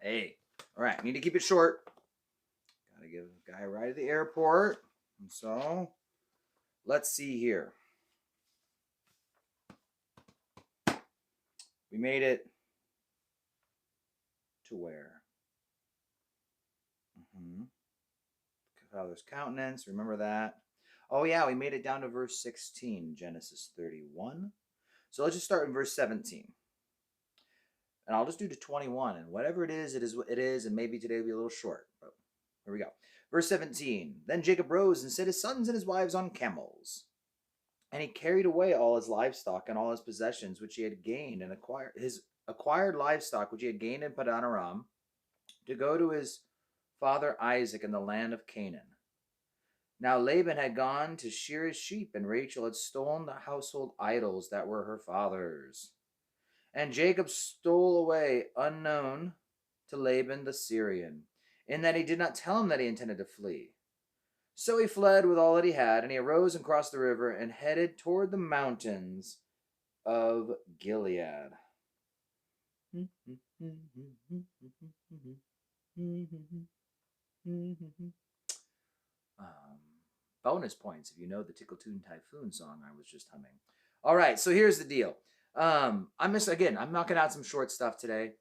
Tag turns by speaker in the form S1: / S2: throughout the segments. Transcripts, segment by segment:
S1: Hey. All right. Need to keep it short. Gotta give a guy a ride to the airport. And so, let's see here. We made it to where? Father's countenance. Remember that. Oh, yeah. We made it down to verse 16, Genesis 31. So let's just start in verse 17. And I'll just do to 21. And whatever it is what it is. And maybe today will be a little short. But here we go. Verse 17. Then Jacob rose and set his sons and his wives on camels. And he carried away all his livestock and all his possessions, which he had gained and acquired livestock, which he had gained in Padan Aram, to go to his father Isaac in the land of Canaan. Now Laban had gone to shear his sheep, and Rachel had stolen the household idols that were her father's. And Jacob stole away unknown to Laban the Syrian, in that he did not tell him that he intended to flee. So he fled with all that he had, and he arose and crossed the river and headed toward the mountains of Gilead. Bonus points if you know the Tickle Toon Typhoon song I was just humming. All right, so here's the deal. I'm knocking out some short stuff today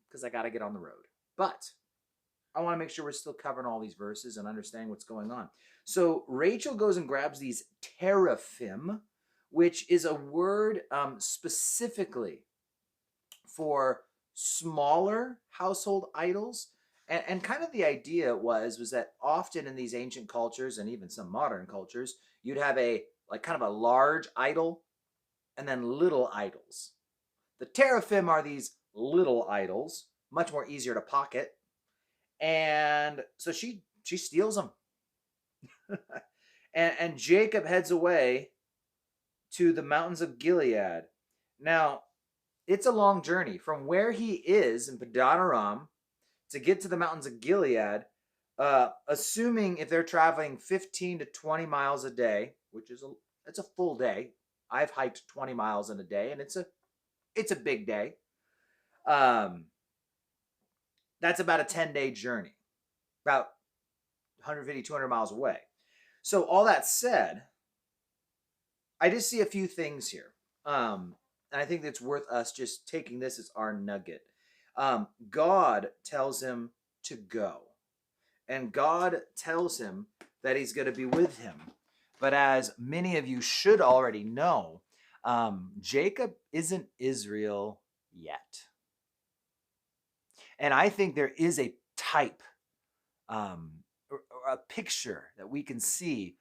S1: because I got to get on the road. But I want to make sure we're still covering all these verses and understanding what's going on. So Rachel goes and grabs these teraphim, which is a word specifically for smaller household idols. And kind of the idea was that often in these ancient cultures and even some modern cultures, you'd have a large idol and then little idols. The teraphim are these little idols, much more easier to pocket. And so she steals them. and Jacob heads away to the mountains of Gilead. Now, it's a long journey from where he is in Padan Aram to get to the mountains of Gilead, assuming if they're traveling 15 to 20 miles a day, which is it's a full day. I've hiked 20 miles in a day, and it's a big day. That's about a 10-day journey, about 150, 200 miles away. So all that said, I just see a few things here. And I think it's worth us just taking this as our nugget. God tells him to go. And God tells him that he's going to be with him. But as many of you should already know, Jacob isn't Israel yet. And I think there is a type, a picture that we can see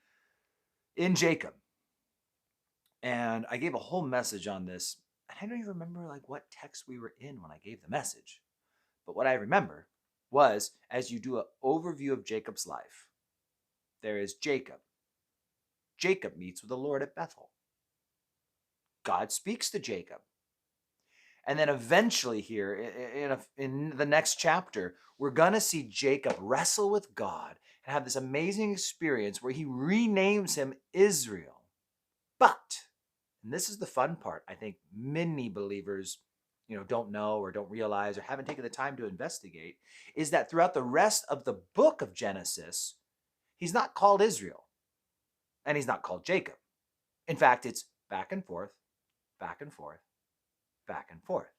S1: in Jacob. And I gave a whole message on this. And I don't even remember what text we were in when I gave the message. But what I remember was, as you do an overview of Jacob's life, there is Jacob. Jacob meets with the Lord at Bethel. God speaks to Jacob. And then eventually here, in the next chapter, we're going to see Jacob wrestle with God and have this amazing experience where he renames him Israel. But, and this is the fun part, I think many believers don't know or don't realize or haven't taken the time to investigate, is that throughout the rest of the book of Genesis, he's not called Israel. And he's not called Jacob. In fact, it's back and forth, back and forth, back and forth.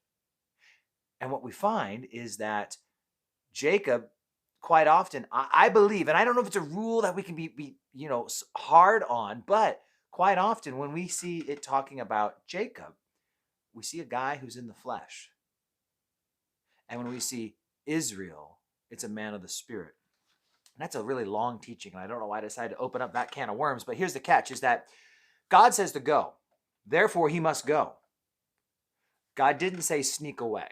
S1: And what we find is that Jacob, quite often, I believe, and I don't know if it's a rule that we can be hard on, but quite often when we see it talking about Jacob, we see a guy who's in the flesh. And when we see Israel, it's a man of the spirit. And that's a really long teaching, and I don't know why I decided to open up that can of worms, but here's the catch, is that God says to go. Therefore, he must go. God didn't say sneak away.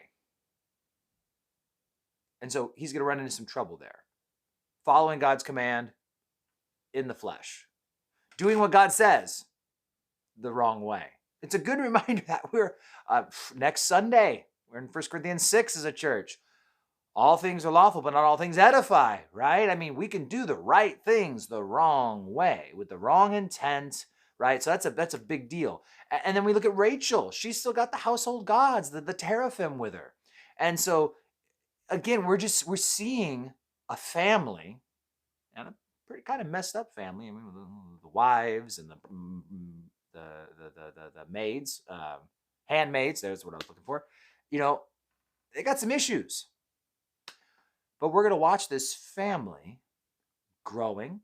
S1: And so he's going to run into some trouble there. Following God's command in the flesh. Doing what God says the wrong way. It's a good reminder that we're, next Sunday, we're in 1 Corinthians 6 as a church. All things are lawful, but not all things edify, right? I mean, we can do the right things the wrong way, with the wrong intent, right? So that's a big deal. And then we look at Rachel. She's still got the household gods, the teraphim with her. And so, again, we're seeing a family, and a pretty kind of messed up family. I mean, the wives and the maids, handmaids. There's what I was looking for. You know, they got some issues, but we're gonna watch this family growing.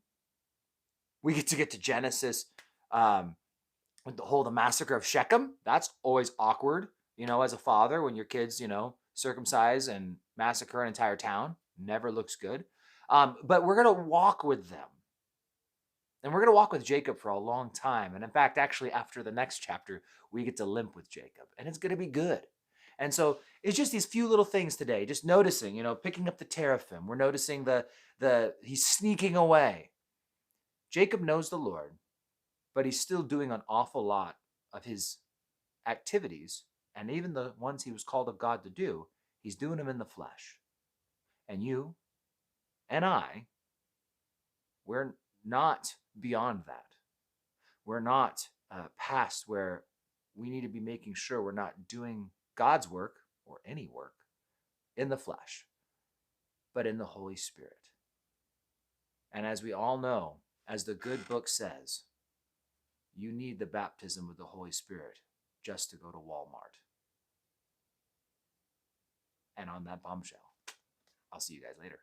S1: We get to Genesis, with the massacre of Shechem. That's always awkward, as a father when your kids, circumcise and massacre an entire town. Never looks good. But we're gonna walk with them. And we're going to walk with Jacob for a long time. And in fact, actually, after the next chapter, we get to limp with Jacob. And it's going to be good. And so it's just these few little things today, just noticing, picking up the teraphim. We're noticing he's sneaking away. Jacob knows the Lord, but he's still doing an awful lot of his activities. And even the ones he was called of God to do, he's doing them in the flesh. And you and I, we're not beyond that. We're not past where we need to be making sure we're not doing God's work or any work in the flesh, but in the Holy Spirit. And as we all know, as the good book says, you need the baptism of the Holy Spirit just to go to Walmart. And on that bombshell, I'll see you guys later.